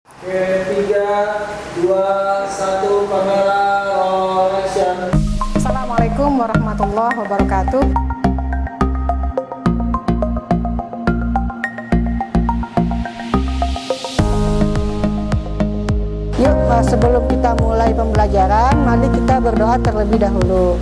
Oke, 3, 2, 1, kamera roll action. Assalamualaikum warahmatullahi wabarakatuh. Yuk, sebelum kita mulai pembelajaran, mari kita berdoa terlebih dahulu.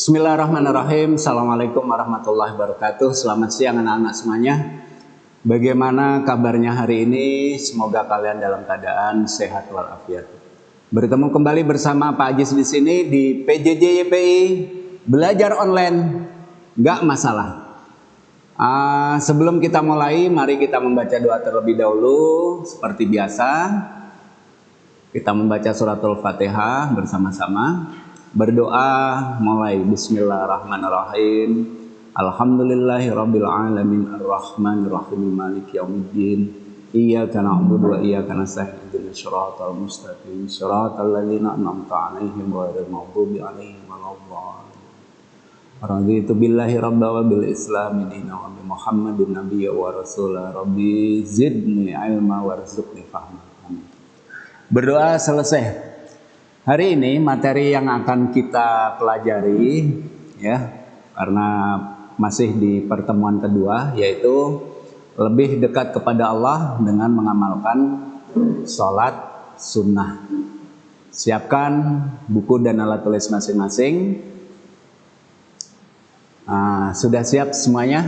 Bismillahirrahmanirrahim. Assalamualaikum warahmatullahi wabarakatuh. Selamat siang anak-anak semuanya. Bagaimana kabarnya hari ini? Semoga kalian dalam keadaan sehat walafiat. Bertemu kembali bersama Pak Ajis di sini di PJJ YPI Belajar Online. Nggak masalah. Sebelum kita mulai, mari kita membaca doa terlebih dahulu. Seperti biasa, kita membaca suratul Fatihah bersama-sama. Berdoa mulai. Bismillahirrahmanirrahim. Alhamdulillahirabbil alamin arrahmanirrahim maliki yaumiddin. Iyyaka na'budu wa iyyaka nasta'in ihdinas siratal mustaqim siratal ladzina an'amta 'alaihim ghairil maghdubi 'alaihim waladdallin. Raditu billahi rabban wa bil islami dinan wa bi Muhammadin nabiyyan wa rasulan. Rabbi zidni ilma warzuqni fahma. Berdoa selesai. Hari ini materi yang akan kita pelajari ya, karena masih di pertemuan kedua, yaitu lebih dekat kepada Allah dengan mengamalkan sholat sunnah. Siapkan buku dan alat tulis masing-masing. Sudah siap semuanya?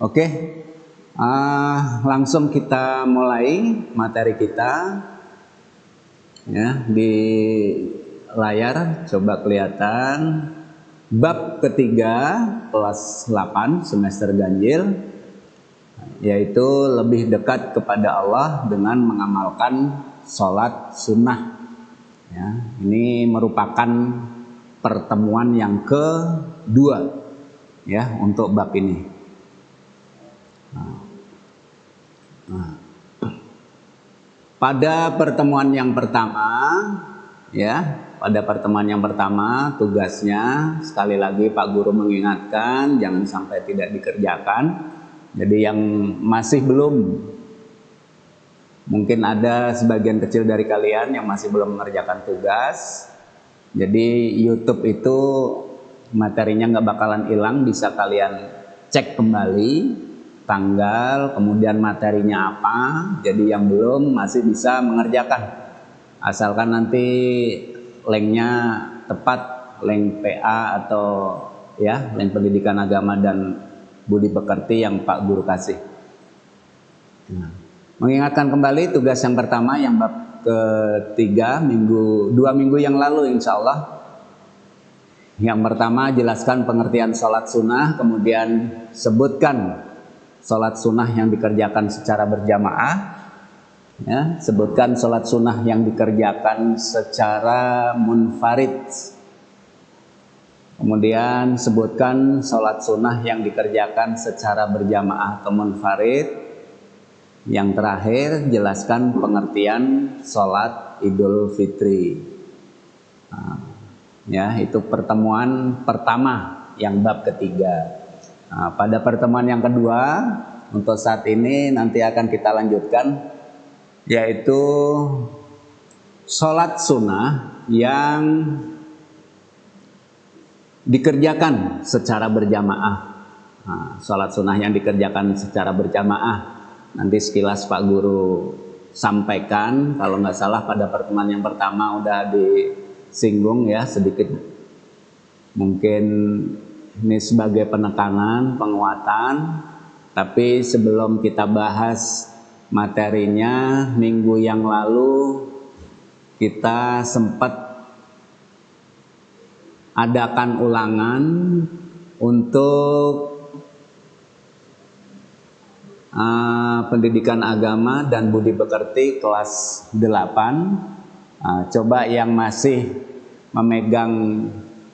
Oke. Langsung kita mulai materi kita. Ya, di layar coba kelihatan bab ketiga kelas 8 semester ganjil, yaitu lebih dekat kepada Allah dengan mengamalkan sholat sunnah ya. Ini merupakan pertemuan yang kedua ya untuk bab ini. Pada pertemuan yang pertama, tugasnya sekali lagi Pak Guru mengingatkan jangan sampai tidak dikerjakan. Jadi yang masih belum, mungkin ada sebagian kecil dari kalian yang masih belum mengerjakan tugas. Jadi YouTube itu materinya nggak bakalan hilang, bisa kalian cek kembali tanggal, kemudian materinya apa. Jadi yang belum masih bisa mengerjakan, asalkan nanti linknya tepat, link PA atau ya link pendidikan agama dan budi pekerti yang Pak Guru kasih. Mengingatkan kembali tugas yang pertama yang bab ketiga, 2 minggu yang lalu insya Allah. Yang pertama jelaskan pengertian sholat sunnah, kemudian sebutkan sholat sunnah yang dikerjakan secara berjamaah ya, sebutkan sholat sunnah yang dikerjakan secara munfarid, kemudian sebutkan sholat sunnah yang dikerjakan secara berjamaah atau munfarid. Yang terakhir jelaskan pengertian sholat Idul Fitri ya, itu pertemuan pertama yang bab ketiga. Pada pertemuan yang kedua untuk saat ini nanti akan kita lanjutkan, yaitu sholat sunnah yang dikerjakan secara berjamaah. Sholat sunnah yang dikerjakan secara berjamaah nanti sekilas Pak Guru sampaikan. Kalau nggak salah pada pertemuan yang pertama udah disinggung ya sedikit, mungkin ini sebagai penekanan, penguatan. Tapi sebelum kita bahas materinya, minggu yang lalu kita sempat adakan ulangan untuk pendidikan agama dan budi pekerti kelas 8. Coba yang masih memegang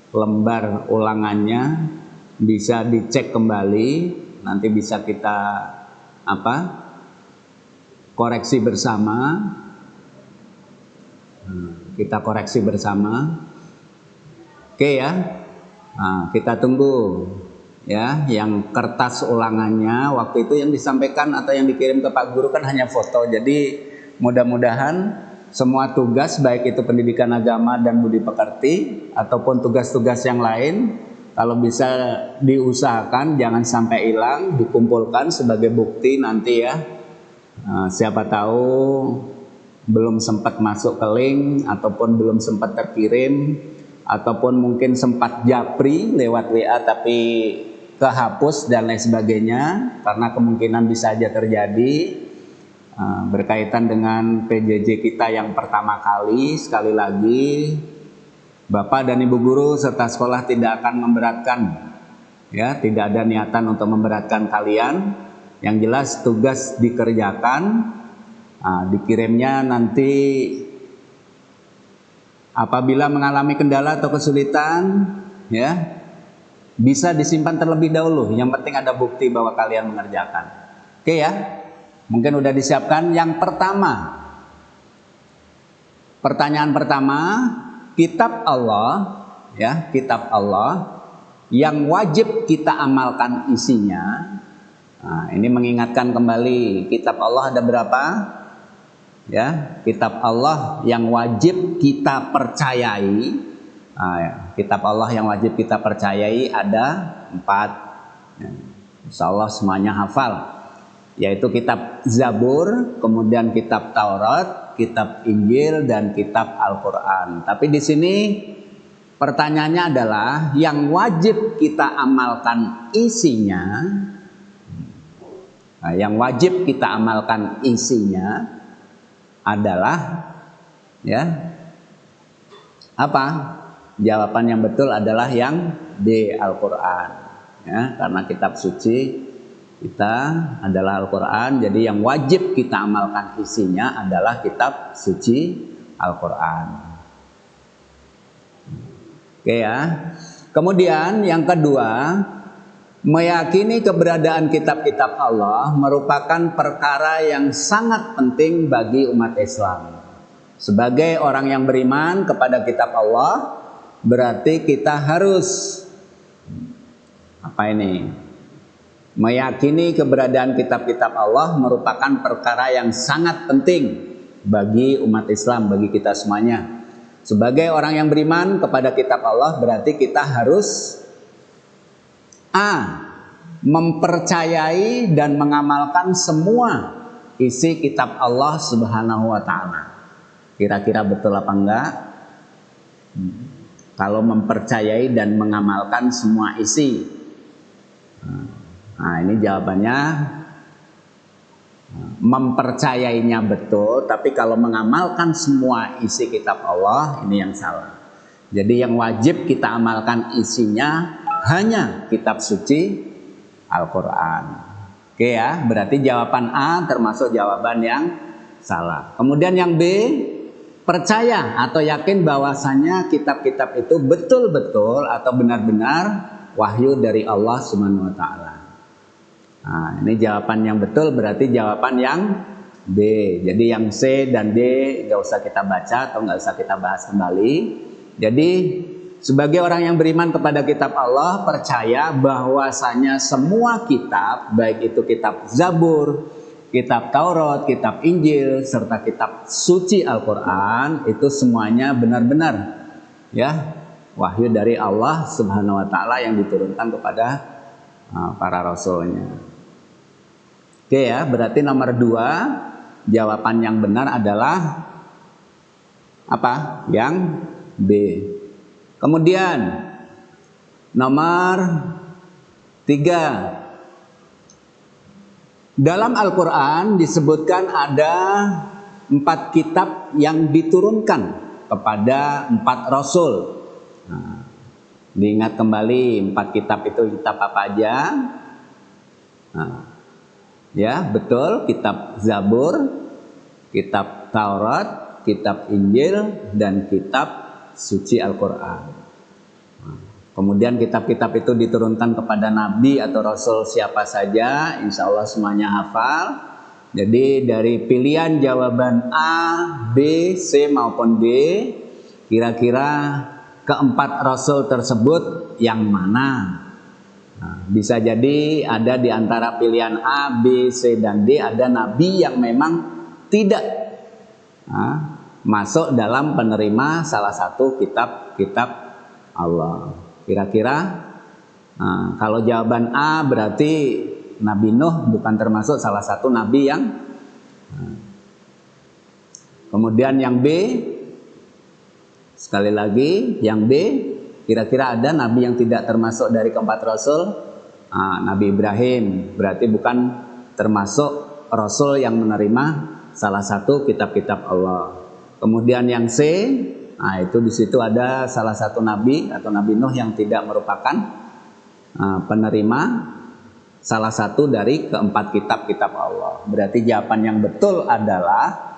lembar ulangannya bisa dicek kembali, nanti bisa kita koreksi bersama. Oke ya. Nah, kita tunggu ya, yang kertas ulangannya waktu itu yang disampaikan atau yang dikirim ke Pak Guru kan hanya foto. Jadi mudah-mudahan semua tugas baik itu pendidikan agama dan budi pekerti ataupun tugas-tugas yang lain, kalau bisa diusahakan jangan sampai hilang, dikumpulkan sebagai bukti nanti ya. Siapa tahu belum sempat masuk ke link ataupun belum sempat terkirim, ataupun mungkin sempat japri lewat WA tapi kehapus dan lain sebagainya, karena kemungkinan bisa aja terjadi berkaitan dengan PJJ kita yang pertama kali. Sekali lagi, Bapak dan Ibu Guru serta sekolah tidak akan memberatkan ya, tidak ada niatan untuk memberatkan kalian. Yang jelas tugas dikerjakan, dikirimnya nanti apabila mengalami kendala atau kesulitan ya, bisa disimpan terlebih dahulu. Yang penting ada bukti bahwa kalian mengerjakan. Oke ya, mungkin udah disiapkan. Yang pertama, pertanyaan pertama, kitab Allah ya, kitab Allah yang wajib kita amalkan isinya. Nah, ini mengingatkan kembali, kitab Allah ada berapa? Ya, kitab Allah yang wajib kita percayai. Kitab Allah yang wajib kita percayai ada 4. Insya Allah semuanya hafal, yaitu kitab Zabur, kemudian kitab Taurat, kitab Injil, dan kitab Al-Quran. Tapi di sini pertanyaannya adalah yang wajib kita amalkan isinya. Yang wajib kita amalkan isinya adalah ya apa? Jawaban yang betul adalah yang D, Al-Quran ya, karena kitab suci kita adalah Al-Quran. Jadi yang wajib kita amalkan isinya adalah kitab suci Al-Quran. Oke ya. Kemudian yang kedua, meyakini keberadaan kitab-kitab Allah merupakan perkara yang sangat penting bagi umat Islam. Sebagai orang yang beriman kepada kitab Allah, berarti kita harus meyakini keberadaan kitab-kitab Allah merupakan perkara yang sangat penting bagi umat Islam, bagi kita semuanya. Sebagai orang yang beriman kepada kitab Allah, berarti kita harus mempercayai dan mengamalkan semua isi kitab Allah Subhanahu wa Ta'ala. Kira-kira betul apa enggak? Kalau mempercayai dan mengamalkan semua isi. Nah, ini jawabannya mempercayainya betul, tapi kalau mengamalkan semua isi kitab Allah, ini yang salah. Jadi yang wajib kita amalkan isinya hanya kitab suci Al-Quran. Oke ya, berarti jawaban A termasuk jawaban yang salah. Kemudian yang B, percaya atau yakin bahwasanya kitab-kitab itu betul-betul atau benar-benar wahyu dari Allah Subhanahu wa Ta'ala. Nah, ini jawaban yang betul, berarti jawaban yang B. Jadi yang C dan D nggak usah kita baca atau nggak usah kita bahas kembali. Jadi sebagai orang yang beriman kepada kitab Allah, percaya bahwasanya semua kitab, baik itu kitab Zabur, kitab Taurat, kitab Injil, serta kitab suci Al-Quran, itu semuanya benar-benar ya wahyu dari Allah Subhanahu wa Ta'ala yang diturunkan kepada para rasulnya. Oke ya, berarti nomor 2, jawaban yang benar adalah apa? Yang B. Kemudian nomor 3, dalam Al-Quran disebutkan ada 4 kitab yang diturunkan kepada 4 rasul. Nah, diingat kembali 4 kitab itu kitab apa aja? Nah, ya betul, kitab Zabur, kitab Taurat, kitab Injil, dan kitab suci Al-Quran. Kemudian kitab-kitab itu diturunkan kepada nabi atau rasul siapa saja, insya Allah semuanya hafal. Jadi dari pilihan jawaban A, B, C maupun D, kira-kira keempat rasul tersebut yang mana? Nah, bisa jadi ada di antara pilihan A, B, C, dan D ada nabi yang memang tidak masuk dalam penerima salah satu kitab Allah. Kira-kira kalau jawaban A berarti Nabi Nuh bukan termasuk salah satu nabi yang kemudian yang B, sekali lagi yang B, kira-kira ada nabi yang tidak termasuk dari keempat rasul? Nabi Ibrahim berarti bukan termasuk rasul yang menerima salah satu kitab-kitab Allah. Kemudian yang C, itu di situ ada salah satu nabi atau Nabi Nuh yang tidak merupakan penerima salah satu dari keempat kitab-kitab Allah. Berarti jawaban yang betul adalah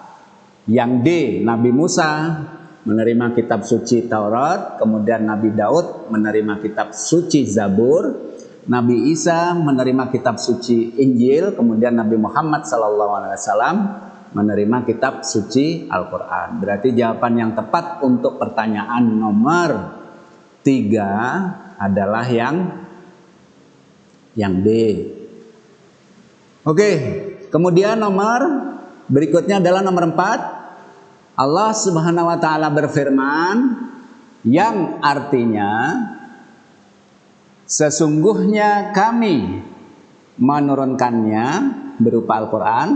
yang D, Nabi Musa menerima kitab suci Taurat, kemudian Nabi Daud menerima kitab suci Zabur, Nabi Isa menerima kitab suci Injil, kemudian Nabi Muhammad SAW menerima kitab suci Al-Quran. Berarti jawaban yang tepat untuk pertanyaan nomor 3 adalah yang D. Oke, kemudian nomor berikutnya adalah nomor 4. Allah Subhanahu wa taala berfirman yang artinya sesungguhnya kami menurunkannya berupa Al-Quran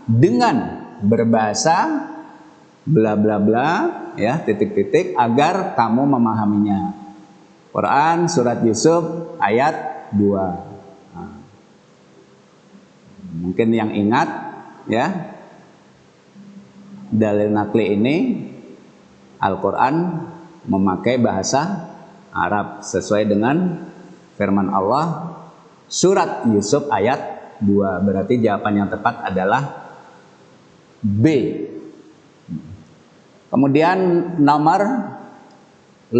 dengan berbahasa bla bla bla ya titik-titik agar kamu memahaminya. Quran surat Yusuf ayat 2. Mungkin yang ingat ya, dalil nakli ini Al-Quran memakai bahasa Arab sesuai dengan firman Allah surat Yusuf ayat 2. Berarti jawaban yang tepat adalah B. Kemudian nomor 5.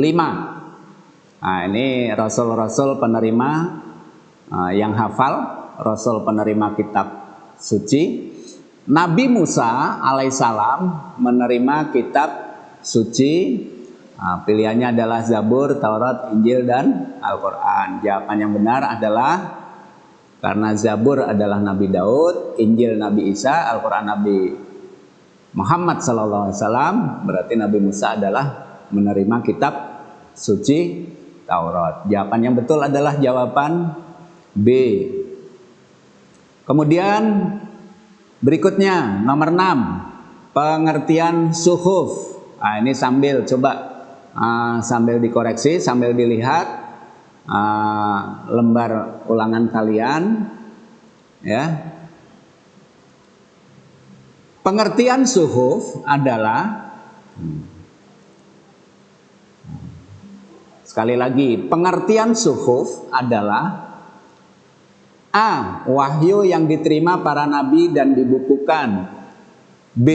Ini rasul-rasul penerima yang hafal, rasul penerima kitab suci. Nabi Musa alaihissalam menerima kitab suci. Pilihannya adalah Zabur, Taurat, Injil, dan Al-Quran. Jawaban yang benar adalah karena Zabur adalah Nabi Daud, Injil Nabi Isa, Al-Quran Nabi Muhammad SAW, berarti Nabi Musa adalah menerima kitab suci Taurat. Jawaban yang betul adalah jawaban B. Kemudian berikutnya nomor 6, pengertian suhuf. Ini sambil sambil dikoreksi, sambil dilihat lembar ulangan kalian ya. Pengertian suhuf adalah sekali lagi, pengertian suhuf adalah A. Wahyu yang diterima para nabi dan dibukukan. B.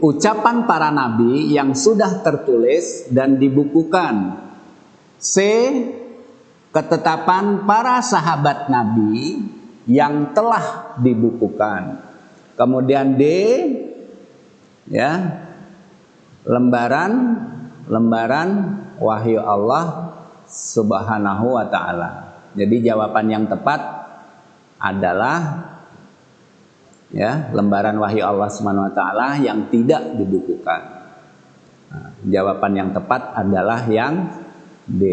Ucapan para nabi yang sudah tertulis dan dibukukan. C. Ketetapan para sahabat nabi yang telah dibukukan. Kemudian D. Ya, lembaran wahyu Allah Subhanahu wa ta'ala. Jadi jawaban yang tepat adalah ya, lembaran wahyu Allah Subhanahu wa ta'ala yang tidak dibukukan. Jawaban yang tepat adalah yang D.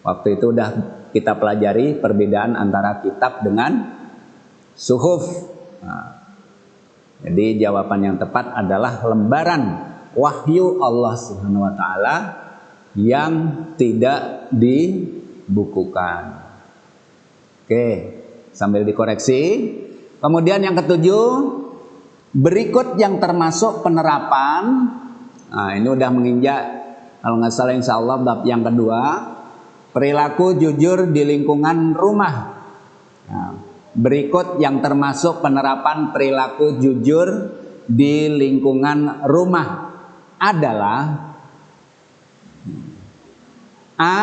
Waktu itu udah kita pelajari perbedaan antara kitab dengan suhuf. Jadi jawaban yang tepat adalah lembaran wahyu Allah Subhanahu wa ta'ala yang tidak dibukukan. Oke, sambil dikoreksi. Kemudian yang ketujuh, berikut yang termasuk penerapan. Ini udah menginjak, kalau nggak salah insya Allah bab yang kedua, perilaku jujur di lingkungan rumah. Berikut yang termasuk penerapan perilaku jujur di lingkungan rumah adalah A.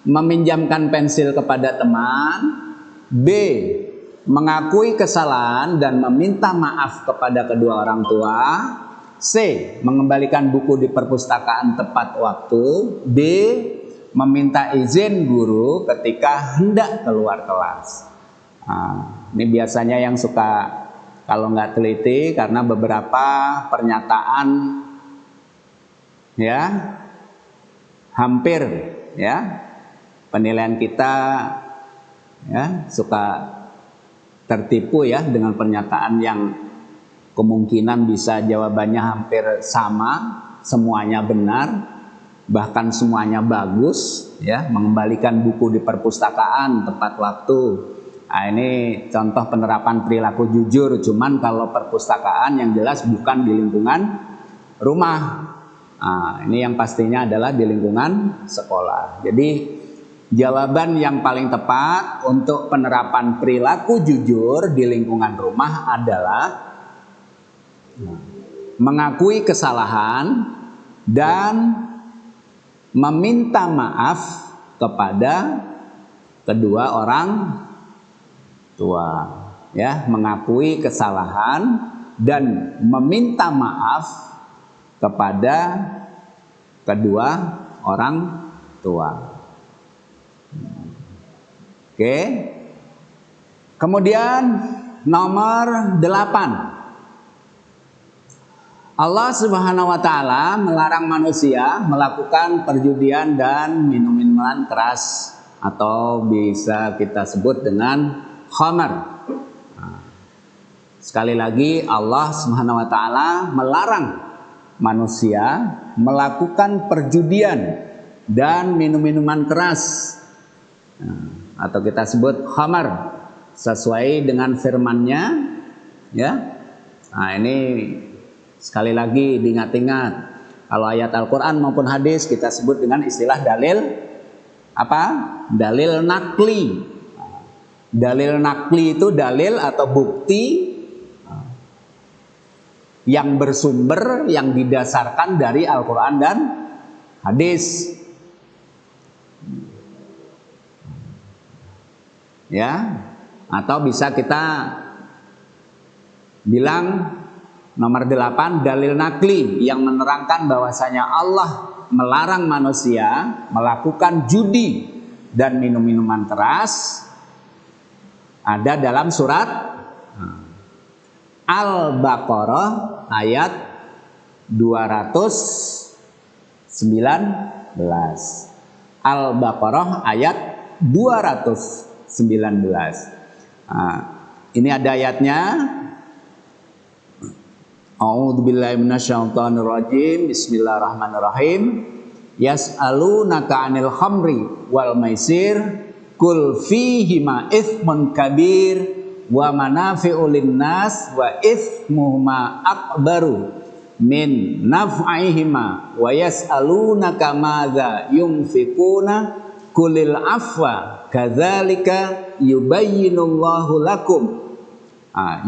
Meminjamkan pensil kepada teman. B. Mengakui kesalahan dan meminta maaf kepada kedua orang tua. C. Mengembalikan buku di perpustakaan tepat waktu. D. Meminta izin guru ketika hendak keluar kelas. Nah, ini biasanya yang suka kalau nggak teliti karena beberapa pernyataan ya hampir ya penilaian kita ya suka tertipu ya dengan pernyataan yang kemungkinan bisa jawabannya hampir sama, semuanya benar, bahkan semuanya bagus ya, mengembalikan buku di perpustakaan tepat waktu. Nah, ini contoh penerapan perilaku jujur, cuman kalau perpustakaan yang jelas bukan di lingkungan rumah. Nah, ini yang pastinya adalah di lingkungan sekolah. Jadi jawaban yang paling tepat untuk penerapan perilaku jujur di lingkungan rumah adalah mengakui kesalahan dan meminta maaf kepada kedua orang tua, ya, mengakui kesalahan dan meminta maaf kepada kedua orang tua. Oke. Kemudian nomor 8. Allah Subhanahu wa taala melarang manusia melakukan perjudian dan minum-minuman keras atau bisa kita sebut dengan khamar. Sekali lagi Allah Subhanahu wa taala melarang manusia melakukan perjudian dan minum-minuman keras atau kita sebut khamar sesuai dengan firman-Nya ya. Nah, ini sekali lagi diingat-ingat, kalau ayat Al-Quran maupun hadis kita sebut dengan istilah dalil apa? Dalil nakli. Dalil nakli itu dalil atau bukti yang bersumber, yang didasarkan dari Al-Quran dan hadis. Ya, atau bisa kita bilang nomor 8, dalil nakli yang menerangkan bahwasanya Allah melarang manusia melakukan judi dan minum-minuman keras ada dalam surat Al-Baqarah ayat 219. Al-Baqarah ayat 219. Ini ada ayatnya. A'udzubillahi minasyaitonirrajim. Bismillahirrahmanirrahim. Yas'alunaka 'anil khamri wal maisir qul fihima itsmun kabir wa manafi'u linnas wa itsmuhuma akbaru min naf'ihima wa yas'alunaka madza yunfikuna qulil afwa kadzalika yubayyinullahu lakum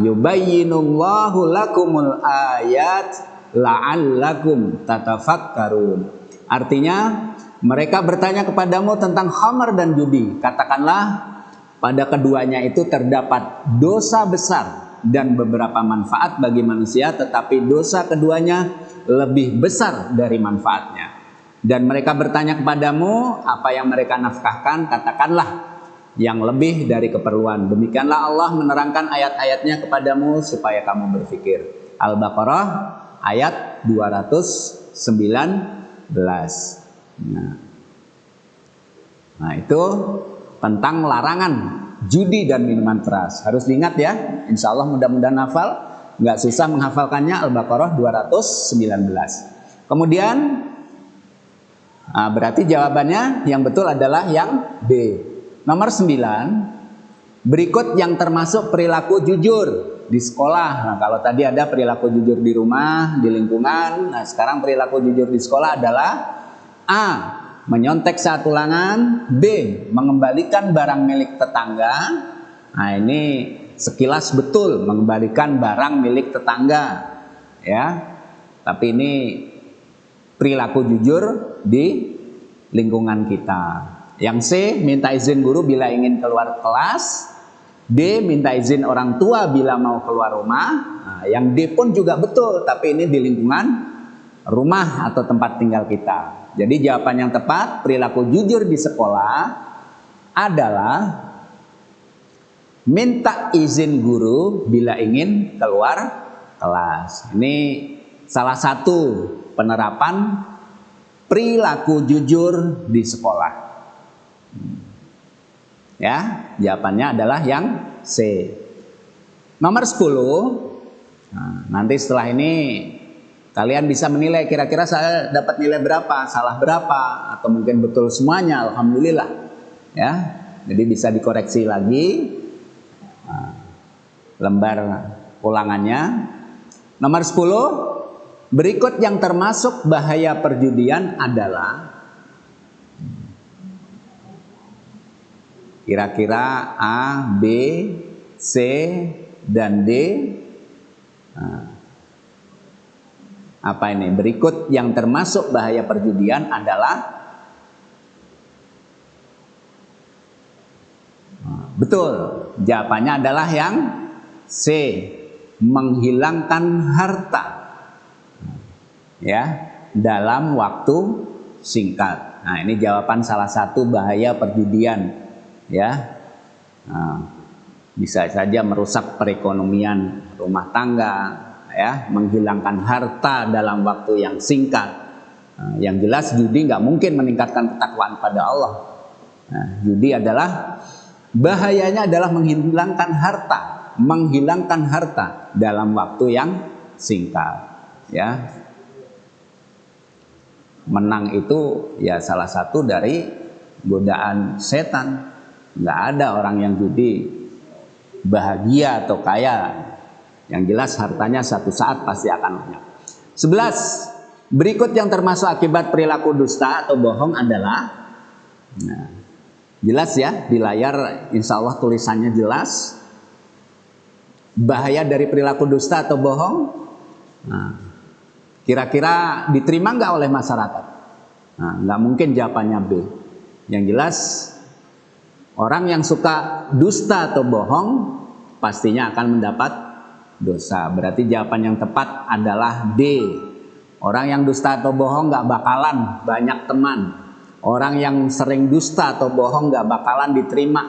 yubayyinullahu lakumul ayat la'allakum tatafakkarun. Artinya mereka bertanya kepadamu tentang khamar dan judi. Katakanlah pada keduanya itu terdapat dosa besar dan beberapa manfaat bagi manusia, tetapi dosa keduanya lebih besar dari manfaatnya. Dan mereka bertanya kepadamu apa yang mereka nafkahkan, katakanlah yang lebih dari keperluan. Demikianlah Allah menerangkan ayat-ayatnya kepadamu supaya kamu berpikir. Al-Baqarah ayat 219. Nah, itu tentang larangan judi dan minuman keras. Harus diingat ya. Insya Allah mudah-mudahan hafal. Nggak susah menghafalkannya. Al-Baqarah 219. Kemudian berarti jawabannya yang betul adalah yang B. Nomor 9, berikut yang termasuk perilaku jujur di sekolah. Nah, kalau tadi ada perilaku jujur di rumah, di lingkungan. Nah, sekarang perilaku jujur di sekolah adalah A. Menyontek saat ulangan. B. Mengembalikan barang milik tetangga. Nah, ini sekilas betul mengembalikan barang milik tetangga. Ya, tapi ini perilaku jujur di lingkungan kita. Yang C, minta izin guru bila ingin keluar kelas. D, minta izin orang tua bila mau keluar rumah. Nah, yang D pun juga betul, tapi ini di lingkungan rumah atau tempat tinggal kita. Jadi jawaban yang tepat, perilaku jujur di sekolah adalah minta izin guru bila ingin keluar kelas. Ini salah satu penerapan perilaku jujur di sekolah. Ya, jawabannya adalah yang C. Nomor 10. Nah, nanti setelah ini kalian bisa menilai kira-kira saya dapat nilai berapa, salah berapa, atau mungkin betul semuanya. Alhamdulillah. Ya, jadi bisa dikoreksi lagi lembar ulangannya. Nomor 10. Berikut yang termasuk bahaya perjudian adalah, kira-kira A, B, C, dan D. Apa ini? Berikut yang termasuk bahaya perjudian adalah, betul, jawabannya adalah yang C, menghilangkan harta ya dalam waktu singkat. Nah, ini jawaban salah satu bahaya perjudian ya. Bisa saja merusak perekonomian rumah tangga ya, menghilangkan harta dalam waktu yang singkat. Yang jelas judi nggak mungkin meningkatkan ketakwaan pada Allah. Judi adalah bahayanya adalah menghilangkan harta dalam waktu yang singkat ya. Menang itu ya salah satu dari godaan setan. Nggak ada orang yang judi bahagia atau kaya. Yang jelas hartanya satu saat pasti akan lenyap. 11. Berikut yang termasuk akibat perilaku dusta atau bohong adalah, nah, jelas ya di layar, insya Allah tulisannya jelas. Bahaya dari perilaku dusta atau bohong, nah, kira-kira diterima nggak oleh masyarakat? Nah, nggak mungkin jawabannya B. Yang jelas orang yang suka dusta atau bohong pastinya akan mendapat dosa. Berarti jawaban yang tepat adalah D. Orang yang dusta atau bohong nggak bakalan banyak teman. Orang yang sering dusta atau bohong nggak bakalan diterima,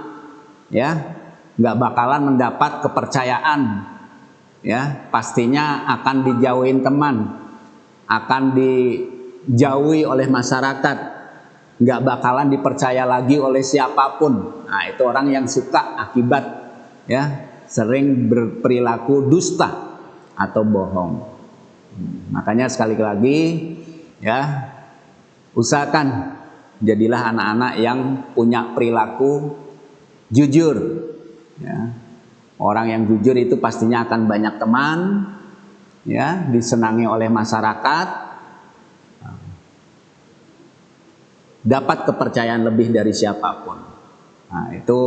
ya, nggak bakalan mendapat kepercayaan, ya, pastinya akan dijauhin teman, akan dijauhi oleh masyarakat, nggak bakalan dipercaya lagi oleh siapapun. Nah, itu orang yang suka akibat ya sering berperilaku dusta atau bohong. Makanya sekali lagi ya, usahakan jadilah anak-anak yang punya perilaku jujur ya. Orang yang jujur itu pastinya akan banyak teman ya, disenangi oleh masyarakat, dapat kepercayaan lebih dari siapapun. Nah, itu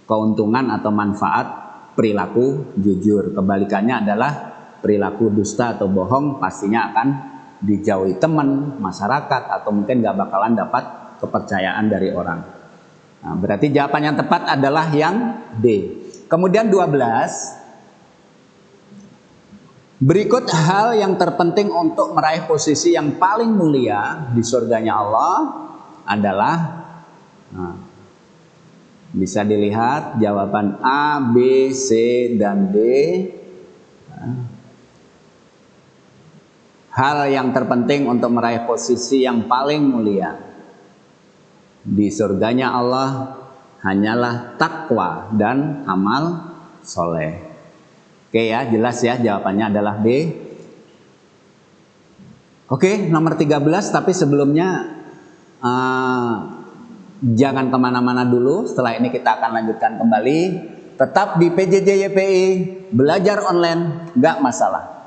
keuntungan atau manfaat perilaku jujur. Kebalikannya adalah perilaku dusta atau bohong, pastinya akan dijauhi teman, masyarakat, atau mungkin gak bakalan dapat kepercayaan dari orang. Nah, berarti jawaban yang tepat adalah yang D. Kemudian 12. Berikut hal yang terpenting untuk meraih posisi yang paling mulia di surganya Allah adalah, nah, bisa dilihat jawaban A, B, C, dan D. Hal yang terpenting untuk meraih posisi yang paling mulia di surganya Allah hanyalah takwa dan amal soleh. Oke ya, jelas ya, jawabannya adalah B. Oke, nomor 13, tapi sebelumnya jangan kemana-mana dulu. Setelah ini kita akan lanjutkan kembali. Tetap di PJJ YPI, belajar online, nggak masalah.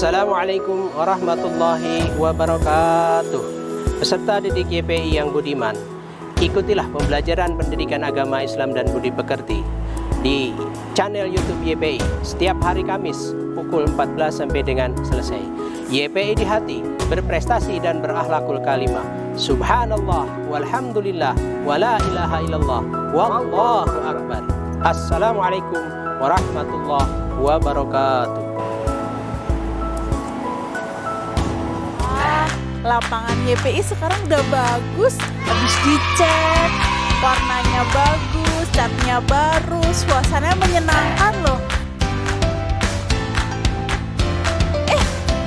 Assalamualaikum warahmatullahi wabarakatuh. Peserta didik YPI yang budiman, ikutilah pembelajaran pendidikan agama Islam dan budi pekerti di channel YouTube YPI setiap hari Kamis pukul 14 sampai dengan selesai. YPI di hati, berprestasi dan berakhlakul kalimah. Subhanallah walhamdulillah wala ilaha illallah wallahu akbar. Assalamualaikum warahmatullahi wabarakatuh. Lapangan YPI sekarang udah bagus, habis dicat, warnanya bagus, catnya baru, suasananya menyenangkan loh.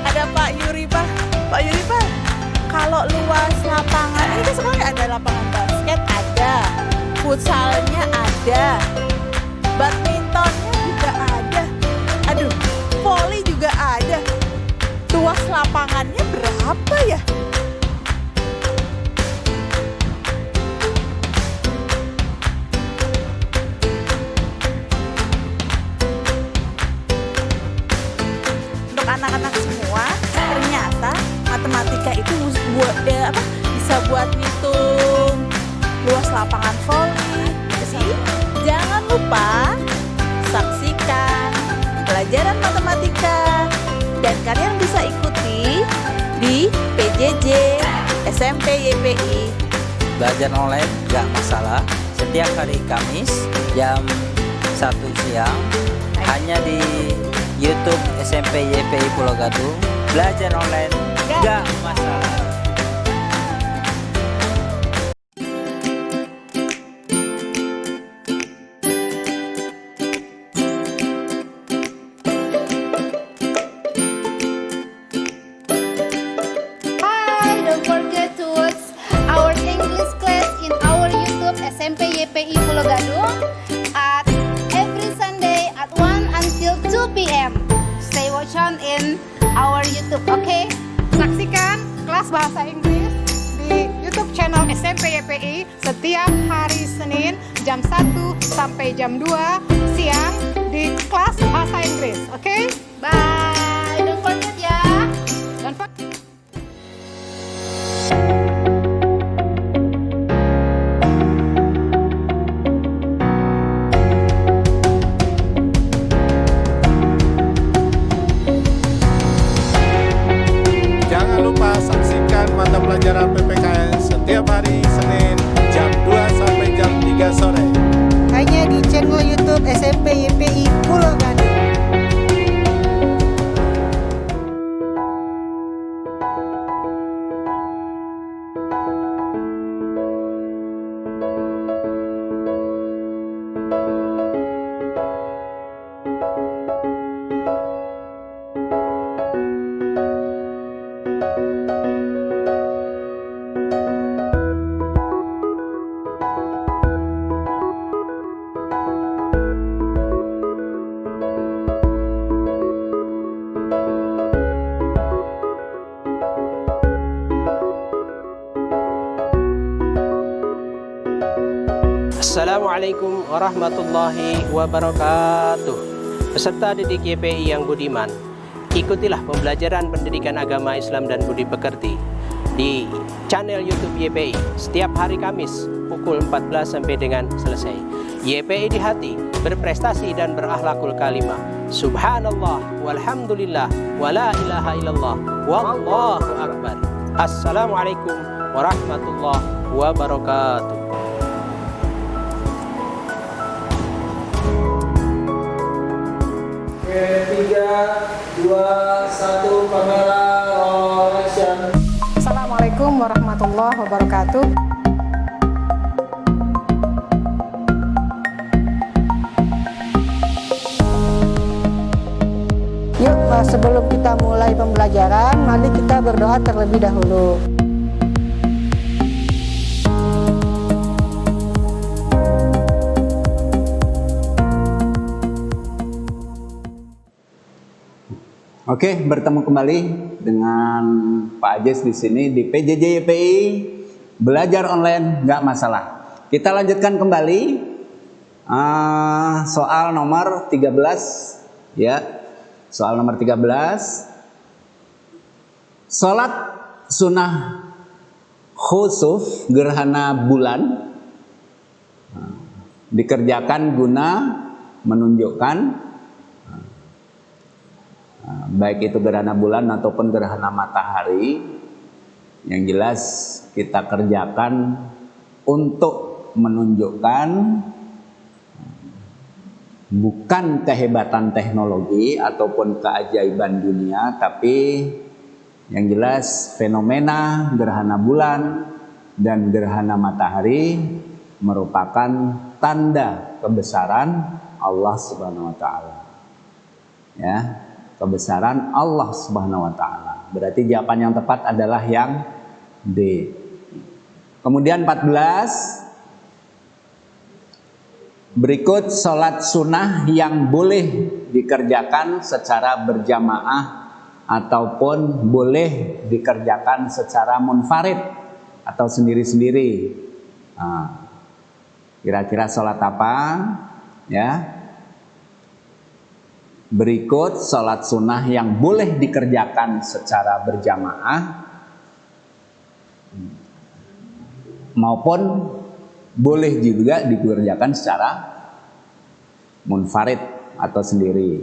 Ada Pak Yuri Pak. Pak Yuri Pak, kalau luas lapangan ini kan sekarang ada lapangan basket, ada futsalnya, ada badmintonnya juga ada, aduh, voli juga ada. Luas lapangannya berapa ya? Untuk anak-anak semua, ternyata matematika itu bisa buat ngitung luas lapangan voli. Jadi, jangan lupa saksikan pelajaran matematika. Dan kalian bisa ikuti di PJJ SMP YPI. Belajar online gak masalah. Setiap hari Kamis jam 1 siang hanya di YouTube SMP YPI Pulau Gadung. Belajar online gak masalah. SMP YPI Pulau Gadung at every Sunday at 1 until 2 p.m. Stay watch on in our YouTube, okay? Saksikan kelas bahasa Inggris di YouTube channel SMP YPI setiap hari Senin jam 1 sampai jam 2 siang di kelas bahasa Inggris, okay? Bye, don't forget ya. Don't forget. Jangan lupa saksikan mata pelajaran PPKN setiap hari Senin jam 2 sampai jam 3 sore. Hanya di channel YouTube SMP YPI Pulau Gadung. Assalamualaikum warahmatullahi wabarakatuh. Peserta didik YPI yang budiman, ikutilah pembelajaran pendidikan agama Islam dan budi pekerti di channel YouTube YPI setiap hari Kamis pukul 14 sampai dengan selesai. YPI di hati, berprestasi dan berakhlakul kalimah. Subhanallah walhamdulillah wala ilaha illallah wallahu akbar. Assalamualaikum warahmatullahi wabarakatuh. Oke, 3, 2, 1, kamera roll action. Assalamualaikum warahmatullahi wabarakatuh. Yuk, sebelum kita mulai pembelajaran, mari kita berdoa terlebih dahulu. Oke, bertemu kembali dengan Pak Ajis di sini di PJJ YPI. Belajar online nggak masalah. Kita lanjutkan kembali soal nomor 13 ya. Soal nomor 13 Salat sunnah khusuf, gerhana bulan, dikerjakan guna menunjukkan baik itu gerhana bulan ataupun gerhana matahari, yang jelas kita kerjakan untuk menunjukkan bukan kehebatan teknologi ataupun keajaiban dunia, tapi yang jelas fenomena gerhana bulan dan gerhana matahari merupakan tanda kebesaran Allah Subhanahu wa taala. Ya, kebesaran Allah Subhanahu wa taala. Berarti jawaban yang tepat adalah yang D. Kemudian 14, berikut sholat sunnah yang boleh dikerjakan secara berjamaah ataupun boleh dikerjakan secara munfarid atau sendiri-sendiri. Kira-kira sholat apa? Ya. Berikut sholat sunnah yang boleh dikerjakan secara berjamaah maupun boleh juga dikerjakan secara munfarid atau sendiri.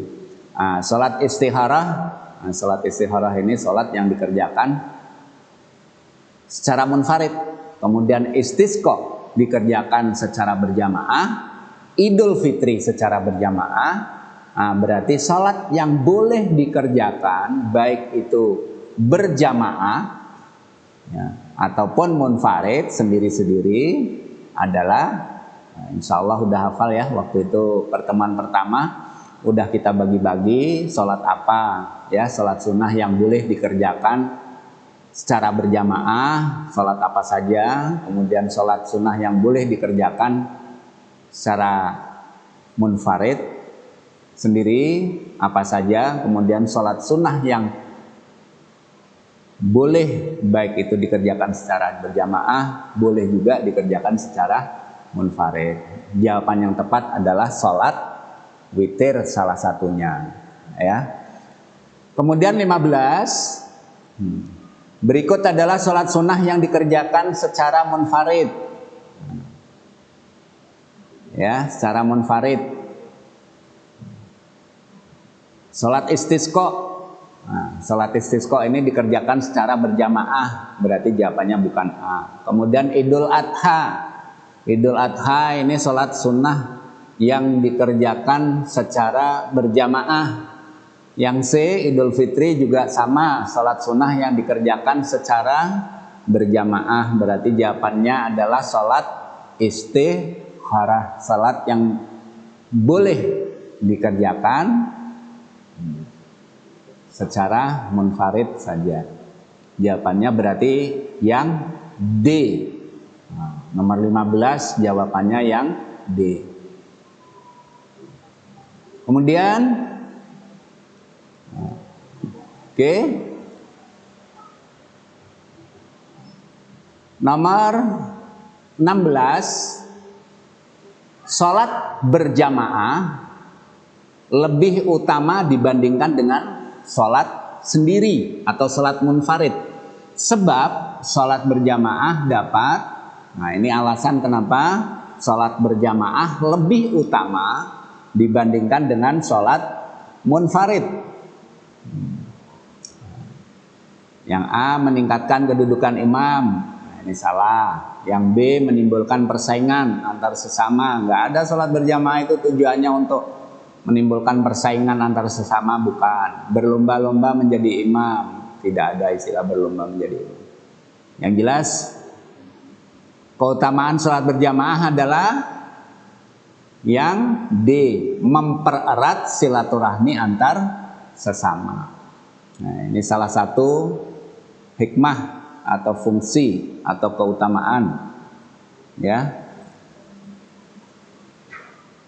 Sholat istikharah, sholat istikharah ini sholat yang dikerjakan secara munfarid. Kemudian istisqa dikerjakan secara berjamaah, Idul Fitri secara berjamaah. Berarti sholat yang boleh dikerjakan baik itu berjamaah ya, ataupun munfarid sendiri-sendiri adalah, insya Allah udah hafal ya, waktu itu pertemuan pertama udah kita bagi-bagi sholat apa ya, sholat sunnah yang boleh dikerjakan secara berjamaah, sholat apa saja. Kemudian sholat sunnah yang boleh dikerjakan secara munfarid sendiri apa saja. Kemudian sholat sunnah yang boleh baik itu dikerjakan secara berjamaah, boleh juga dikerjakan secara munfarid. Jawaban yang tepat adalah sholat witir salah satunya ya. Kemudian 15, berikut adalah sholat sunnah yang dikerjakan secara munfarid ya, secara munfarid. Sholat istisqa, sholat istisqa ini dikerjakan secara berjamaah, berarti jawabannya bukan A. Kemudian Idul Adha, Idul Adha ini sholat sunnah yang dikerjakan secara berjamaah. Yang C, Idul Fitri juga sama, sholat sunnah yang dikerjakan secara berjamaah, berarti jawabannya adalah sholat istikharah, sholat yang boleh dikerjakan secara munfarid saja. Jawabannya berarti yang D. Nomor 15 jawabannya yang D. Kemudian oke. Nomor 16, sholat berjamaah lebih utama dibandingkan dengan sholat sendiri atau sholat munfarid. Sebab sholat berjamaah dapat, nah ini alasan kenapa sholat berjamaah lebih utama dibandingkan dengan sholat munfarid. Yang A meningkatkan kedudukan imam, nah ini salah. Yang B menimbulkan persaingan antar sesama. Nggak ada sholat berjamaah itu tujuannya untuk menimbulkan persaingan antar sesama, bukan. Berlomba-lomba menjadi imam, tidak ada istilah berlomba menjadi imam. Yang jelas keutamaan sholat berjamaah adalah yang D, mempererat silaturahmi antar sesama. Nah, ini salah satu hikmah atau fungsi atau keutamaan ya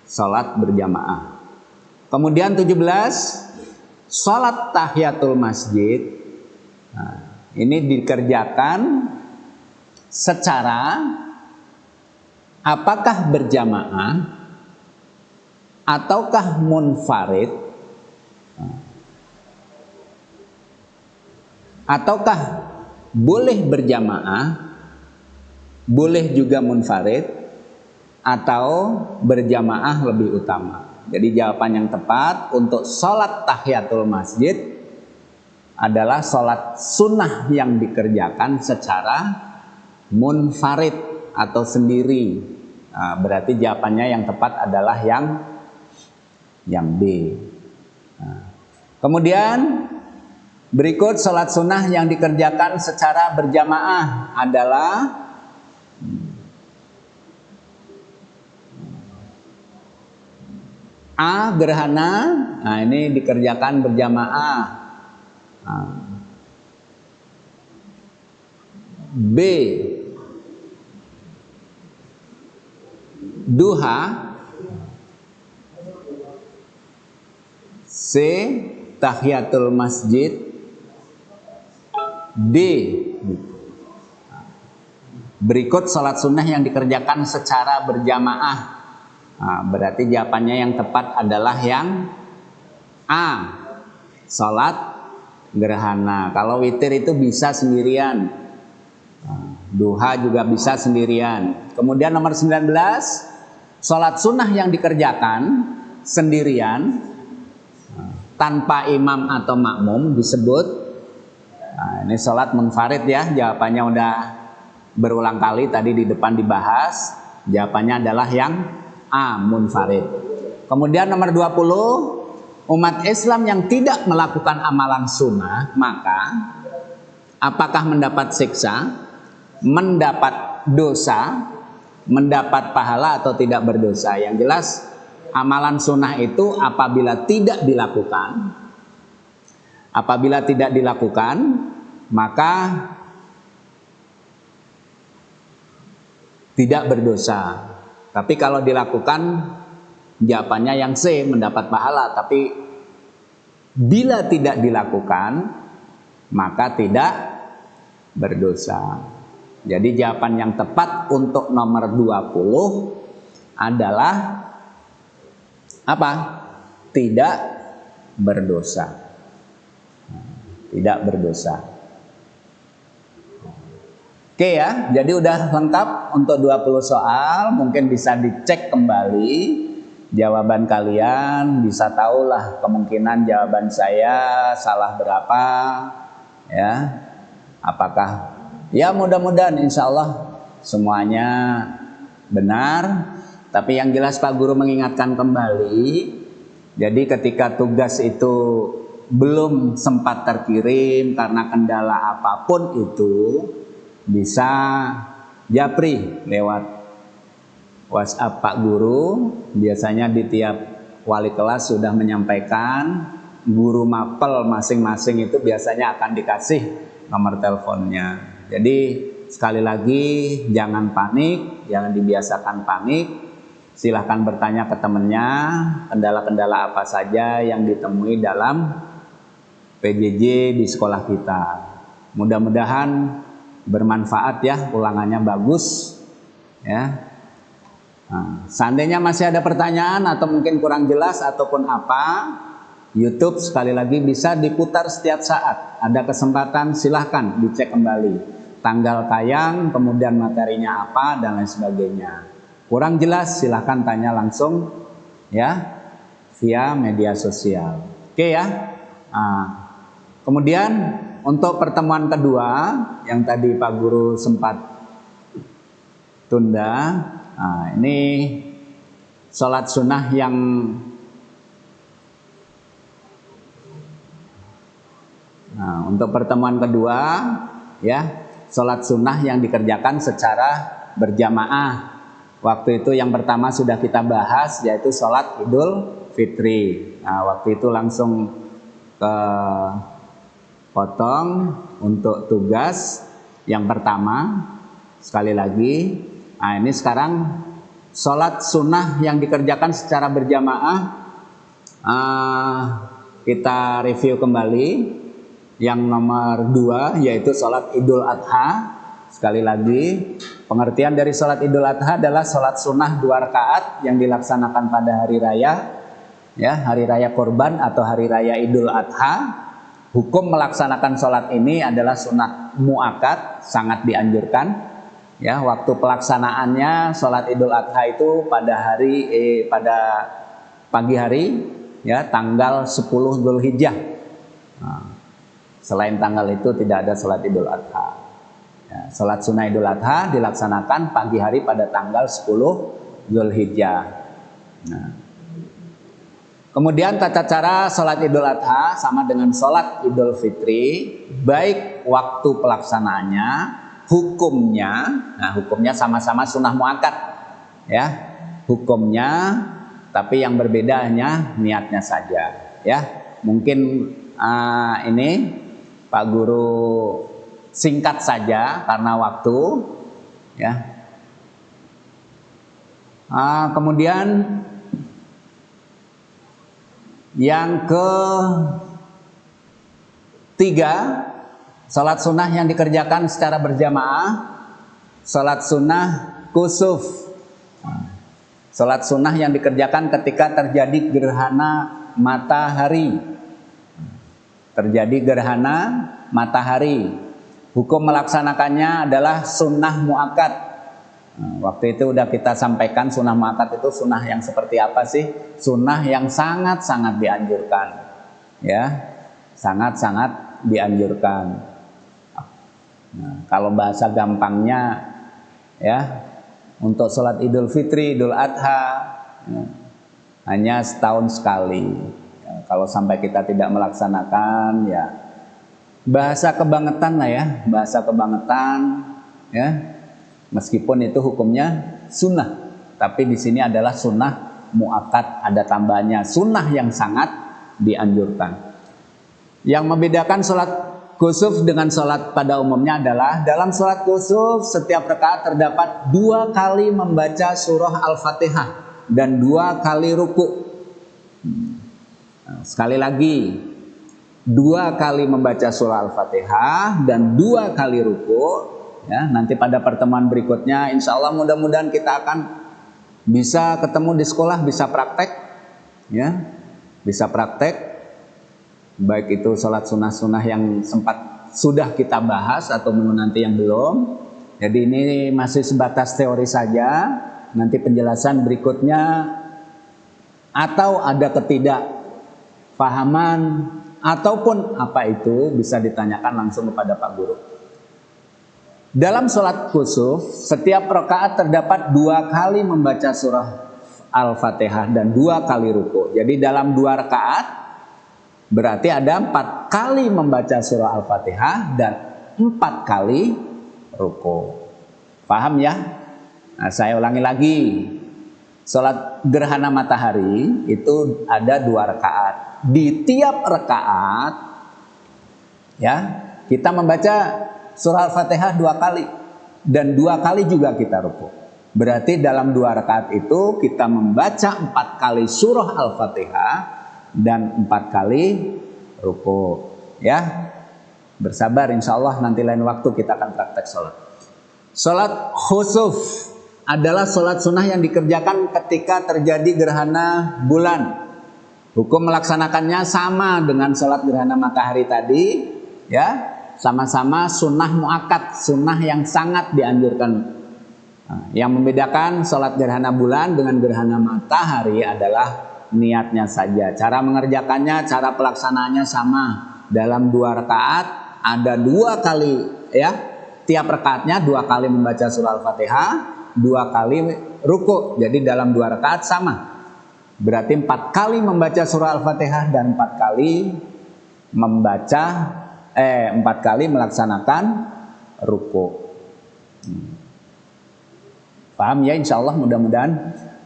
sholat berjamaah. Kemudian 17, sholat tahiyatul masjid. Nah, ini dikerjakan secara apakah berjamaah ataukah munfarid. ataukah boleh berjamaah, boleh juga munfarid, atau berjamaah lebih utama? Jadi jawaban yang tepat untuk sholat tahiyatul masjid adalah sholat sunnah yang dikerjakan secara munfarid atau sendiri. Nah, berarti jawabannya yang tepat adalah yang B. Nah, kemudian berikut sholat sunnah yang dikerjakan secara berjamaah adalah A. Gerhana. Nah, ini dikerjakan berjamaah. B. Duha. C. Tahiyatul masjid. D. Berikut sholat sunnah yang dikerjakan secara berjamaah. Nah, berarti jawabannya yang tepat adalah yang A. Sholat gerhana. Kalau witir itu bisa sendirian. Duha juga bisa sendirian. Kemudian nomor 19, sholat sunnah yang dikerjakan sendirian tanpa imam atau makmum disebut, nah, ini sholat munfarid ya. Jawabannya udah berulang kali tadi di depan dibahas. Jawabannya adalah yang A. Munfarid. Kemudian nomor 20, umat Islam yang tidak melakukan amalan sunnah, maka apakah mendapat siksa, mendapat dosa, mendapat pahala atau tidak berdosa? Yang jelas amalan sunnah itu apabila tidak dilakukan, maka tidak berdosa. Tapi kalau dilakukan, jawabannya yang C, mendapat pahala. Tapi bila tidak dilakukan, maka tidak berdosa. Jadi jawaban yang tepat untuk nomor 20 adalah apa? Tidak berdosa. Tidak berdosa. Oke ya, jadi udah lengkap untuk 20 soal. Mungkin bisa dicek kembali jawaban kalian, bisa tahulah kemungkinan jawaban saya salah berapa ya. Apakah ya, mudah-mudahan insya Allah semuanya benar. Tapi yang jelas Pak Guru mengingatkan kembali, jadi ketika tugas itu belum sempat terkirim karena kendala apapun itu, bisa japri lewat WhatsApp Pak Guru. Biasanya di tiap wali kelas sudah menyampaikan, guru mapel masing-masing itu biasanya akan dikasih nomor teleponnya. Jadi sekali lagi jangan panik, jangan dibiasakan panik. Silahkan bertanya ke temannya kendala-kendala apa saja yang ditemui dalam PJJ di sekolah kita. Mudah-mudahan bermanfaat ya, ulangannya bagus ya. Nah, seandainya masih ada pertanyaan atau mungkin kurang jelas ataupun apa, YouTube sekali lagi bisa diputar setiap saat. Ada kesempatan silahkan dicek kembali tanggal tayang, kemudian materinya apa dan lain sebagainya. Kurang jelas silahkan tanya langsung ya via media sosial. Oke ya. Nah, kemudian untuk pertemuan kedua yang tadi Pak Guru sempat tunda, nah, ini sholat sunnah yang untuk pertemuan kedua ya, sholat sunnah yang dikerjakan secara berjamaah. Waktu itu yang pertama sudah kita bahas, yaitu sholat Idul Fitri. Nah, waktu itu langsung ke potong untuk tugas yang pertama. Sekali lagi, nah ini sekarang sholat sunnah yang dikerjakan secara berjamaah. Kita review kembali yang nomor 2, yaitu sholat Idul Adha. Sekali lagi, pengertian dari sholat Idul Adha adalah sholat sunnah 2 rakaat yang dilaksanakan pada hari raya, ya, hari raya Kurban atau hari raya Idul Adha. hukum melaksanakan sholat ini adalah sunat muakkad, sangat dianjurkan. Ya, waktu pelaksanaannya sholat Idul Adha itu pada pagi hari, ya, tanggal 10 Dzulhijjah. Nah, selain tanggal itu tidak ada sholat Idul Adha. Ya, sholat sunnah Idul Adha dilaksanakan pagi hari pada tanggal 10 Dzulhijjah. Nah, kemudian tata cara sholat Idul Adha sama dengan sholat Idul Fitri, baik waktu pelaksanaannya, hukumnya, nah hukumnya sama-sama sunnah muakkad, ya, hukumnya, tapi yang berbeda hanya niatnya saja, ya. Mungkin ini Pak Guru singkat saja karena waktu, ya. Kemudian yang ketiga, sholat sunnah yang dikerjakan secara berjamaah, sholat sunnah kusuf. Sholat sunnah yang dikerjakan ketika terjadi gerhana matahari. Terjadi gerhana matahari. Hukum melaksanakannya adalah sunnah muakkad. Waktu itu udah kita sampaikan sunnah muakkad itu sunnah yang seperti apa sih? Sunnah yang sangat-sangat dianjurkan. Ya, sangat-sangat dianjurkan. Nah, kalau bahasa gampangnya, ya, untuk sholat Idul Fitri, Idul Adha, ya, hanya setahun sekali. Ya, kalau sampai kita tidak melaksanakan, ya, bahasa kebangetan lah, ya, bahasa kebangetan, ya, meskipun itu hukumnya sunnah, tapi di sini adalah sunnah muakkad, ada tambahannya, sunnah yang sangat dianjurkan. Yang membedakan sholat kusuf dengan sholat pada umumnya adalah dalam sholat kusuf setiap rakaat terdapat 2 kali membaca surah Al-Fatihah dan 2 kali ruku. Sekali lagi, 2 kali membaca surah Al-Fatihah dan 2 kali ruku. Ya, nanti pada pertemuan berikutnya insya Allah mudah-mudahan kita akan bisa ketemu di sekolah, bisa praktek, ya, bisa praktek. Baik itu sholat sunnah-sunnah yang sudah kita bahas atau nanti yang belum. Jadi ini masih sebatas teori saja. Nanti penjelasan berikutnya atau ada ketidakpahaman ataupun apa itu bisa ditanyakan langsung kepada Pak Guru. Dalam sholat kusuf setiap rakaat terdapat 2 kali membaca surah Al-Fatihah dan 2 kali ruku. Jadi dalam 2 rakaat berarti ada 4 kali membaca surah Al-Fatihah dan 4 kali ruku. Paham ya? Nah, saya ulangi lagi. Sholat gerhana matahari itu ada 2 rakaat. Di tiap rakaat, ya, kita membaca surah Al-Fatihah 2 kali dan 2 kali juga kita ruku. Berarti dalam 2 rakaat itu kita membaca 4 kali surah Al-Fatihah dan 4 kali ruku, ya. Bersabar, insya Allah nanti lain waktu kita akan praktek sholat. Sholat khusuf adalah sholat sunnah yang dikerjakan ketika terjadi gerhana bulan. Hukum melaksanakannya sama dengan sholat gerhana matahari tadi, ya, sama-sama sunnah muakkad, sunnah yang sangat dianjurkan. Nah, yang membedakan sholat gerhana bulan dengan gerhana matahari adalah niatnya saja. Cara mengerjakannya, cara pelaksanaannya sama. Dalam 2 rakaat ada 2 kali, ya. Tiap rakaatnya 2 kali membaca surah Al-Fatihah, 2 kali ruku. Jadi dalam 2 rakaat sama. Berarti 4 kali membaca surah Al-Fatihah dan 4 kali melaksanakan ruku. Paham ya, insya Allah mudah-mudahan.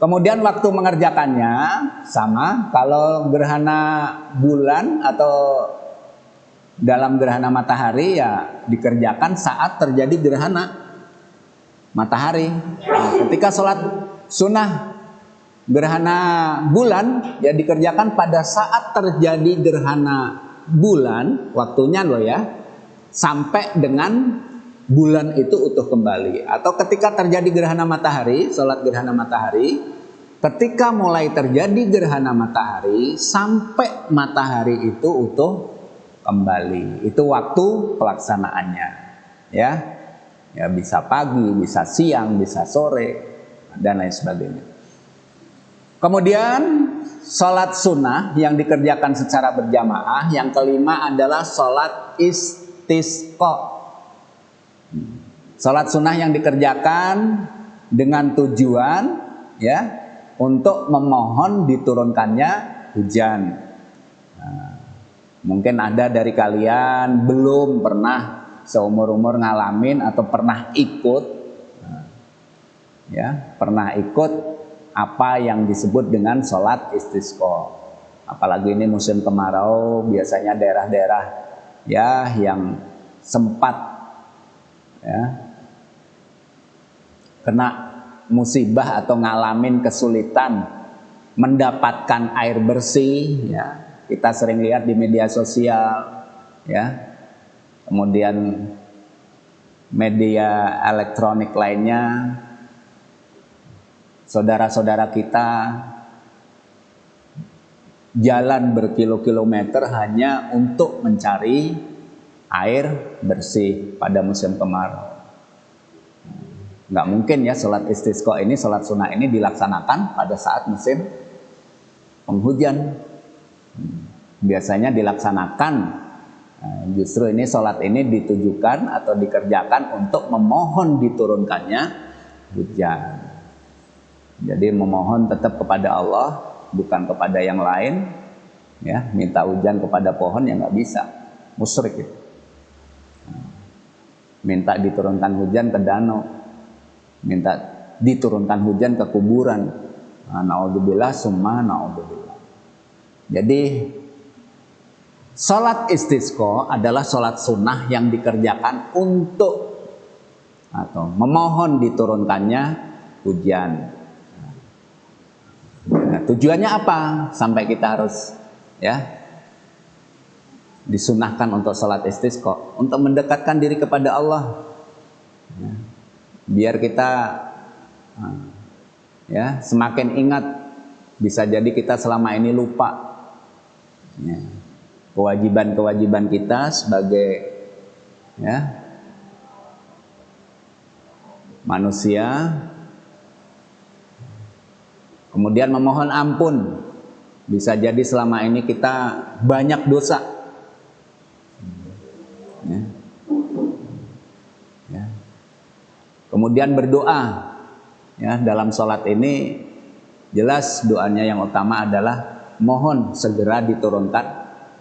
Kemudian waktu mengerjakannya sama, kalau gerhana bulan atau dalam gerhana matahari ya dikerjakan saat terjadi gerhana matahari. Nah, ketika sholat sunnah gerhana bulan ya dikerjakan pada saat terjadi gerhana bulan, waktunya loh ya, sampai dengan bulan itu utuh kembali. Atau ketika terjadi gerhana matahari, sholat gerhana matahari, ketika mulai terjadi gerhana matahari sampai matahari itu utuh kembali. Itu waktu pelaksanaannya, ya. Ya bisa pagi, bisa siang, bisa sore, dan lain sebagainya. Kemudian sholat sunnah yang dikerjakan secara berjamaah. Yang kelima adalah sholat istisqa. Sholat sunnah yang dikerjakan dengan tujuan, ya, untuk memohon diturunkannya hujan. Nah, mungkin ada dari kalian belum pernah seumur-umur ngalamin atau pernah ikut, ya, pernah ikut apa yang disebut dengan sholat istisqa. Apalagi ini musim kemarau, biasanya daerah-daerah, ya, yang sempat, ya, kena musibah atau ngalamin kesulitan mendapatkan air bersih, ya. Kita sering lihat di media sosial, ya. Kemudian media elektronik lainnya, saudara-saudara kita jalan berkilo-kilometer hanya untuk mencari air bersih pada musim kemarau. Nggak mungkin ya sholat istisqa ini, sholat sunnah ini dilaksanakan pada saat musim penghujan. Biasanya dilaksanakan, justru ini sholat ini ditujukan atau dikerjakan untuk memohon diturunkannya hujan. Jadi memohon tetap kepada Allah, bukan kepada yang lain, ya. Minta hujan kepada pohon yang nggak bisa, musyrik itu. Minta diturunkan hujan ke danau, minta diturunkan hujan ke kuburan. Naudzubillah summa naudzubillah. Jadi sholat istisqa adalah sholat sunnah yang dikerjakan untuk atau memohon diturunkannya hujan. Nah, tujuannya apa sampai kita harus, ya, disunahkan untuk sholat istisqa? Untuk mendekatkan diri kepada Allah, ya. Biar kita, ya, semakin ingat. Bisa jadi kita selama ini lupa, ya, kewajiban-kewajiban kita sebagai, ya, manusia. Kemudian memohon ampun. Bisa jadi selama ini kita banyak dosa, ya. Ya. Kemudian berdoa, ya, dalam sholat ini jelas doanya yang utama adalah mohon segera diturunkan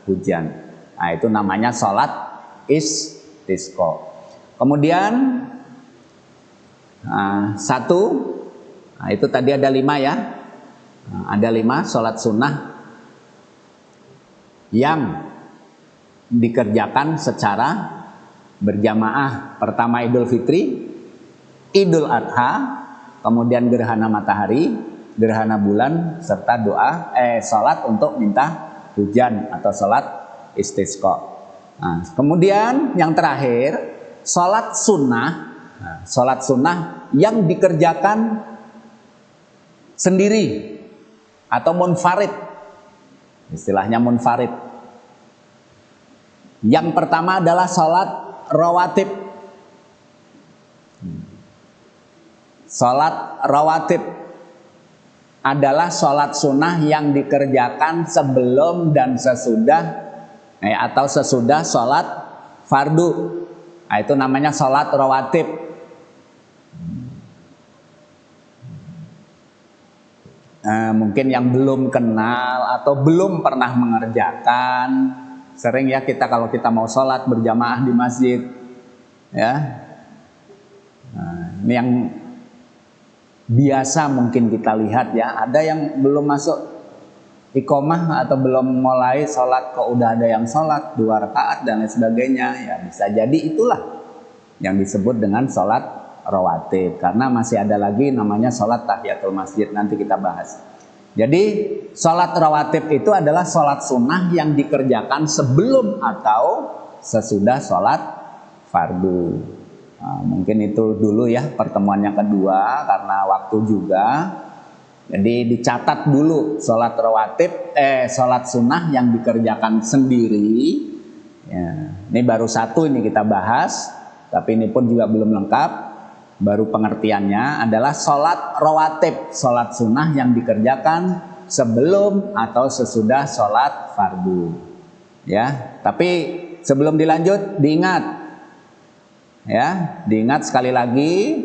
hujan. Nah, itu namanya sholat istisqa. Kemudian satu, nah, itu tadi ada 5, ya. Nah, ada 5 sholat sunnah yang dikerjakan secara berjamaah. Pertama Idul Fitri, Idul Adha, kemudian gerhana matahari, gerhana bulan, serta doa sholat untuk minta hujan atau sholat istisqa. Nah, kemudian yang terakhir sholat sunnah. Nah, sholat sunnah yang dikerjakan sendiri atau munfarid, istilahnya munfarid. Yang pertama adalah sholat rawatib. Sholat rawatib adalah sholat sunnah yang dikerjakan sebelum dan sesudah, atau sesudah sholat fardu. Nah, itu namanya sholat rawatib. Mungkin yang belum kenal atau belum pernah mengerjakan, sering ya kita kalau kita mau sholat berjamaah di masjid, ya. Ini yang biasa mungkin kita lihat, ya. Ada yang belum masuk iqomah atau belum mulai sholat kok udah ada yang sholat 2 rakaat dan lain sebagainya, ya. Bisa jadi itulah yang disebut dengan sholat rawatib, karena masih ada lagi namanya sholat tahiyatul masjid, nanti kita bahas. Jadi sholat rawatib itu adalah sholat sunnah yang dikerjakan sebelum atau sesudah sholat fardu. Nah, mungkin itu dulu ya pertemuan yang kedua karena waktu juga. Jadi dicatat dulu sholat rawatib, sholat sunnah yang dikerjakan sendiri, Ya, ini baru satu ini kita bahas, tapi ini pun juga belum lengkap. Baru pengertiannya adalah sholat rawatib, sholat sunnah yang dikerjakan sebelum atau sesudah sholat fardu. Ya, tapi sebelum dilanjut diingat, ya, diingat sekali lagi,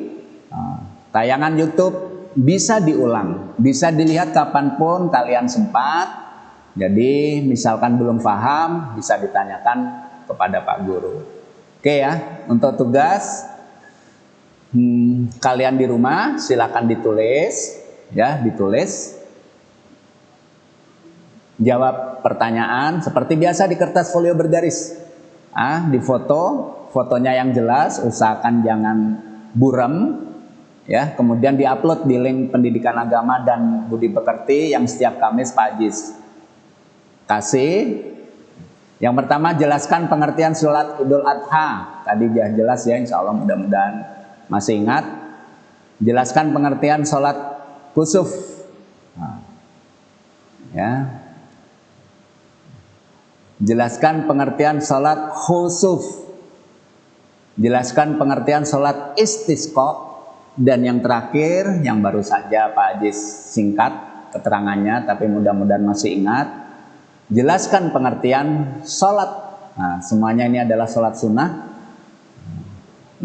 tayangan YouTube bisa diulang, bisa dilihat kapanpun kalian sempat. Jadi misalkan belum paham bisa ditanyakan kepada Pak Guru. Oke ya, untuk tugas kalian di rumah silakan ditulis, ya, ditulis. Jawab pertanyaan seperti biasa di kertas folio bergaris. Di fotonya yang jelas, usahakan jangan buram, ya. Kemudian diupload di link Pendidikan Agama dan Budi Pekerti yang setiap Kamis Pak Ajis kasih. Yang pertama, jelaskan pengertian sholat Idul Adha. Tadi jelas ya, insya Allah mudah-mudahan masih ingat. Jelaskan pengertian sholat kusuf. Ya. Jelaskan pengertian sholat khusuf. Jelaskan pengertian sholat istisqa. Dan yang terakhir, yang baru saja Pak Ajis singkat keterangannya, tapi mudah-mudahan masih ingat. Jelaskan pengertian sholat. Nah, semuanya ini adalah sholat sunnah.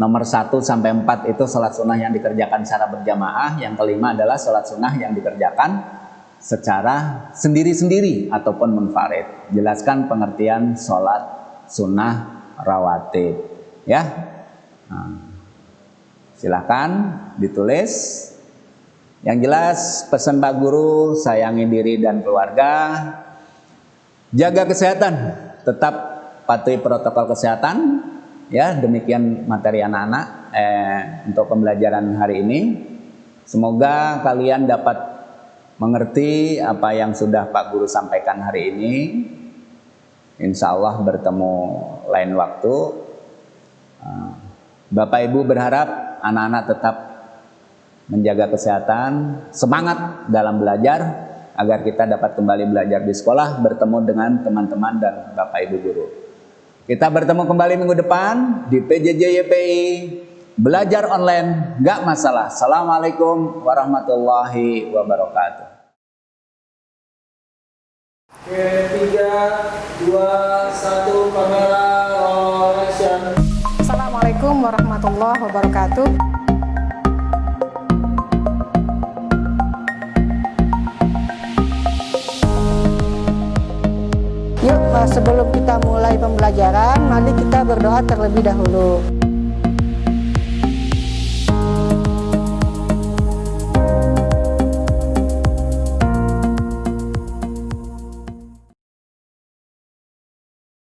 Nomor 1 sampai 4 itu sholat sunnah yang dikerjakan secara berjamaah. Yang kelima adalah sholat sunnah yang dikerjakan secara sendiri-sendiri ataupun munfarid. Jelaskan pengertian sholat sunnah rawatib. Ya, silakan ditulis. Yang jelas pesan Pak Guru, sayangi diri dan keluarga. Jaga kesehatan, tetap patuhi protokol kesehatan. Ya, demikian materi anak-anak untuk pembelajaran hari ini. Semoga kalian dapat mengerti apa yang sudah Pak Guru sampaikan hari ini. Insya Allah bertemu lain waktu. Bapak Ibu berharap anak-anak tetap menjaga kesehatan, semangat dalam belajar, agar kita dapat kembali belajar di sekolah, bertemu dengan teman-teman dan Bapak Ibu guru. Kita bertemu kembali minggu depan di PJJ YPI, belajar online, gak masalah. Assalamualaikum warahmatullahi wabarakatuh. Oke, 3, 2, 1, kamera roll action. Assalamualaikum warahmatullahi wabarakatuh. Yuk, sebelum kita mulai pembelajaran, mari kita berdoa terlebih dahulu.